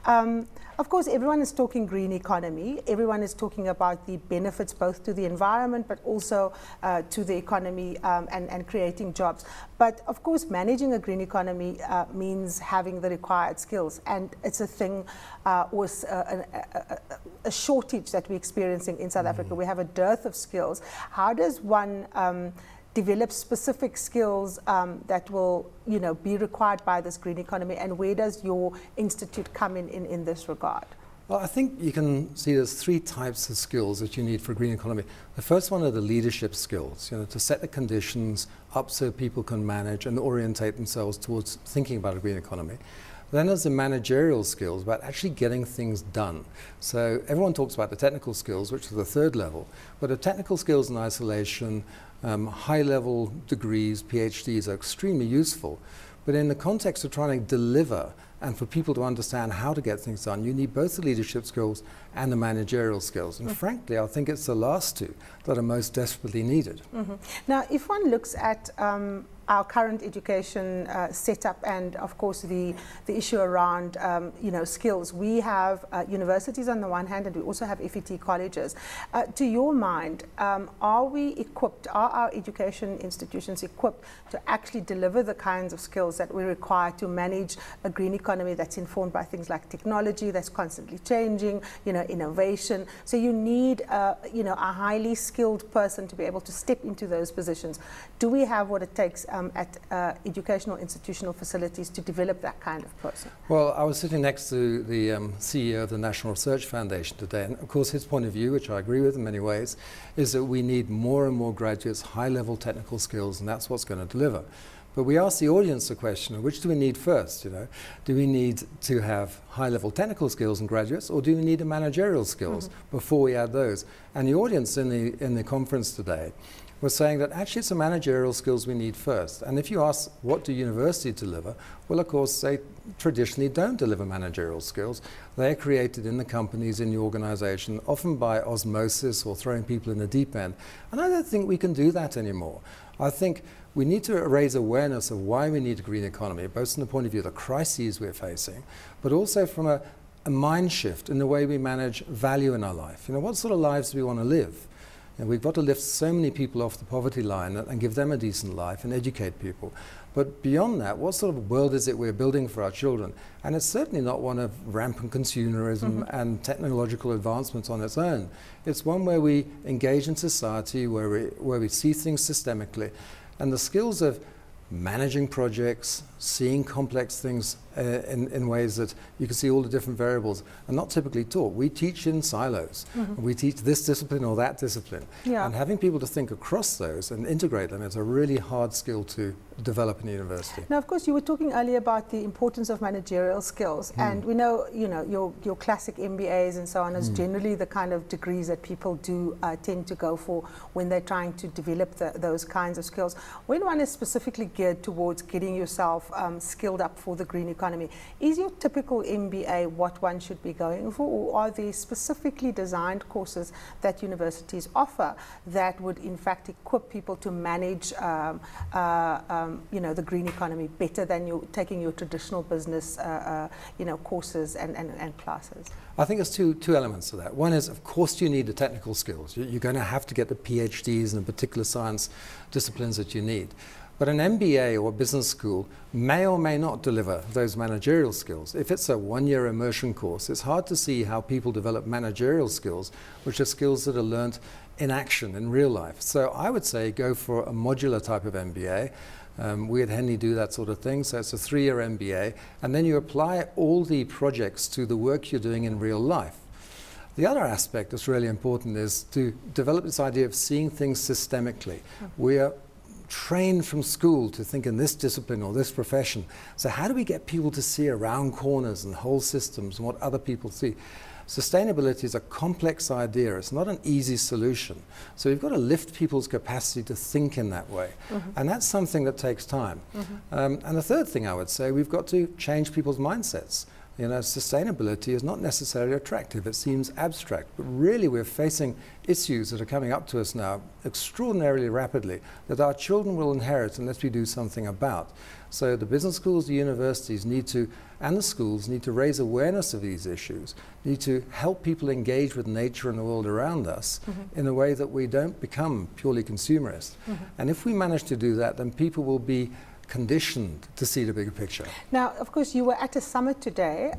Of course, everyone is talking green economy. Everyone is talking about the benefits both to the environment, but also to the economy and creating jobs. But of course, managing a green economy means having the required skills. And it's a thing with a shortage that we're experiencing in South Africa. We have a dearth of skills. How does one develop specific skills that will, be required by this green economy, and where does your institute come in this regard? Well, I think you can see there's three types of skills that you need for a green economy. The first one are the leadership skills, to set the conditions up so people can manage and orientate themselves towards thinking about a green economy. Then there's the managerial skills, about actually getting things done. So everyone talks about the technical skills, which are the third level, but the technical skills in isolation, high-level degrees, PhDs are extremely useful. But in the context of trying to deliver and for people to understand how to get things done, you need both the leadership skills and the managerial skills. And frankly, I think it's the last two that are most desperately needed. Now, if one looks at our current education setup and, of course, the issue around, skills, we have universities on the one hand, and we also have FET colleges. To your mind, are we equipped, are our education institutions equipped to actually deliver the kinds of skills that we require to manage a green economy that's informed by things like technology that's constantly changing, innovation? So you need, a highly skilled person to be able to step into those positions. Do we have what it takes at educational institutional facilities to develop that kind of person? Well, I was sitting next to the CEO of the National Research Foundation today, and of course his point of view, which I agree with in many ways, is that we need more and more graduates, high-level technical skills, and that's what's going to deliver. But we asked the audience the question, which do we need first? Do we need to have high-level technical skills in graduates, or do we need the managerial skills before we add those? And the audience in the conference today was saying that actually it's the managerial skills we need first. And if you ask, what do universities deliver? Well, of course, they traditionally don't deliver managerial skills. They're created in the companies, in the organization, often by osmosis or throwing people in the deep end. And I don't think we can do that anymore. I think we need to raise awareness of why we need a green economy, both from the point of view of the crises we're facing, but also from a mind shift in the way we manage value in our life. What sort of lives do we want to live? And we've got to lift so many people off the poverty line and give them a decent life and educate people. But beyond that, what sort of world is it we're building for our children? And it's certainly not one of rampant consumerism and technological advancements on its own. It's one where we engage in society, where we see things systemically. And the skills of managing projects, seeing complex things in ways that you can see all the different variables are not typically taught. We teach in silos. We teach this discipline or that discipline. And having people to think across those and integrate them is a really hard skill to develop in a university. Now, of course, you were talking earlier about the importance of managerial skills, and we know, your classic MBAs and so on is generally the kind of degrees that people do tend to go for when they're trying to develop those kinds of skills. When one is specifically geared towards getting yourself skilled up for the green economy, is your typical MBA what one should be going for, or are there specifically designed courses that universities offer that would in fact equip people to manage the green economy better than you taking your traditional business courses and classes? I think there's two elements to that. One is, of course, you need the technical skills. You're going to have to get the PhDs in the particular science disciplines that you need. But an MBA or business school may or may not deliver those managerial skills. If it's a one-year immersion course, it's hard to see how people develop managerial skills, which are skills that are learned in action, in real life. So I would say go for a modular type of MBA. We at Henley do that sort of thing, so it's a 3-year MBA, and then you apply all the projects to the work you're doing in real life. The other aspect that's really important is to develop this idea of seeing things systemically. We are trained from school to think in this discipline or this profession. So how do we get people to see around corners and whole systems and what other people see? Sustainability is a complex idea. It's not an easy solution. So we've got to lift people's capacity to think in that way. And that's something that takes time. And the third thing I would say, we've got to change people's mindsets. You know, sustainability is not necessarily attractive. It seems abstract, but really we're facing issues that are coming up to us now extraordinarily rapidly that our children will inherit unless we do something about. So the business schools, the universities need to, and the schools need to raise awareness of these issues, need to help people engage with nature and the world around us in a way that we don't become purely consumerist. And if we manage to do that, then people will be conditioned to see the bigger picture. Now, of course, you were at a summit today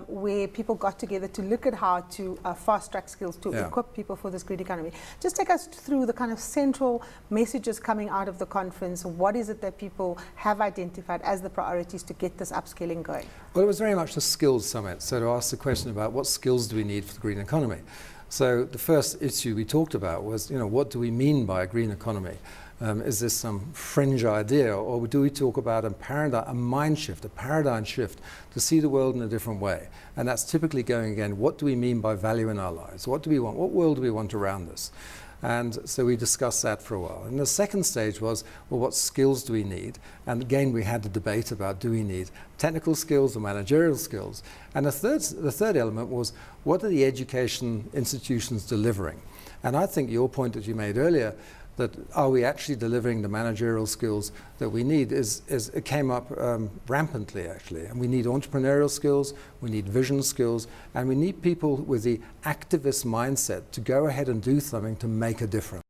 where people got together to look at how to fast-track skills to equip people for this green economy. Just take us through the kind of central messages coming out of the conference. What is it that people have identified as the priorities to get this upskilling going? Well, it was very much a skills summit, so to ask the question about what skills do we need for the green economy. So the first issue we talked about was, you know, what do we mean by a green economy? Is this some fringe idea, or do we talk about a mind shift, a paradigm shift to see the world in a different way? And that's typically going again, what do we mean by value in our lives? What do we want? What world do we want around us? And so we discussed that for a while. And the second stage was, well, what skills do we need? And again, we had the debate about, do we need technical skills or managerial skills? And the third element was, what are the education institutions delivering? And I think your point that you made earlier, that are we actually delivering the managerial skills that we need, it came up rampantly, actually. And we need entrepreneurial skills, we need vision skills, and we need people with the activist mindset to go ahead and do something to make a difference.